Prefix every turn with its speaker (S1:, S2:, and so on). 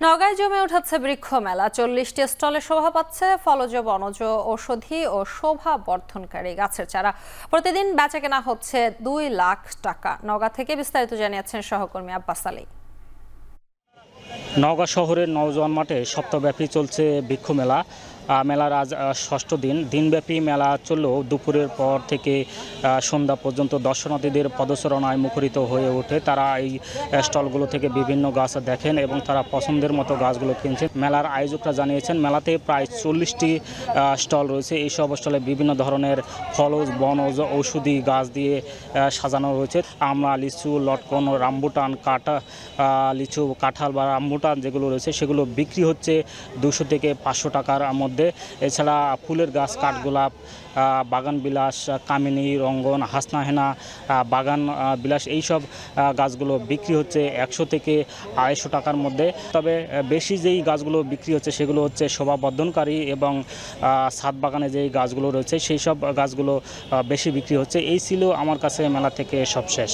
S1: নওগাঁয় জমে উঠেছে বৃক্ষ মেলা। 40টি স্টলে শোভা পাচ্ছে ফলজ, বনজ, ঔষধি ও শোভা বর্ধনকারী গাছের চারা। প্রতিদিন বেচাকেনা হচ্ছে 2 লাখ টাকা। নওগাঁ থেকে বিস্তারিত জানিয়েছেন সহকর্মী আব্বাস আলী।
S2: নওগাঁ শহরের নওজোয়ান মাঠে সপ্তাহব্যাপী চলছে বৃক্ষ মেলা। মেলার আজ ষষ্ঠ দিনব্যাপী মেলা চললেও দুপুরের পর থেকে সন্ধ্যা পর্যন্ত দর্শনার্থীদের পদচারণায় মুখরিত হয়ে ওঠে। তারা এই স্টলগুলো থেকে বিভিন্ন গাছ দেখেন এবং তারা পছন্দের মতো গাছগুলো কিনছেন। মেলার আয়োজকরা জানিয়েছেন মেলাতে প্রায় 40টি স্টল রয়েছে। এইসব স্টলে বিভিন্ন ধরনের ফলজ, বনজ, ঔষধি গাছ দিয়ে সাজানো রয়েছে। আমড়া, লিচু, লটকন, রামবুটান, লিচু, কাঁঠাল বা রামবুটান যেগুলো রয়েছে সেগুলো বিক্রি হচ্ছে 200 থেকে 500 টাকার মধ্যে। এছাড়া ফুলের গাছ, কাঠগোলাপ, বাগান বিলাস, কামিনী, রঙ্গন, হাসনাহেনা, বাগান বিলাস এইসব গাছগুলো বিক্রি হচ্ছে 100 থেকে 250 টাকার মধ্যে। তবে বেশি যেই গাছগুলো বিক্রি হচ্ছে সেগুলো হচ্ছে শোভাবর্ধনকারী এবং ছাদ বাগানে যেই গাছগুলো রয়েছে সেই সব গাছগুলো বেশি বিক্রি হচ্ছে। এই ছিল আমার কাছে মেলা থেকে সব শেষ।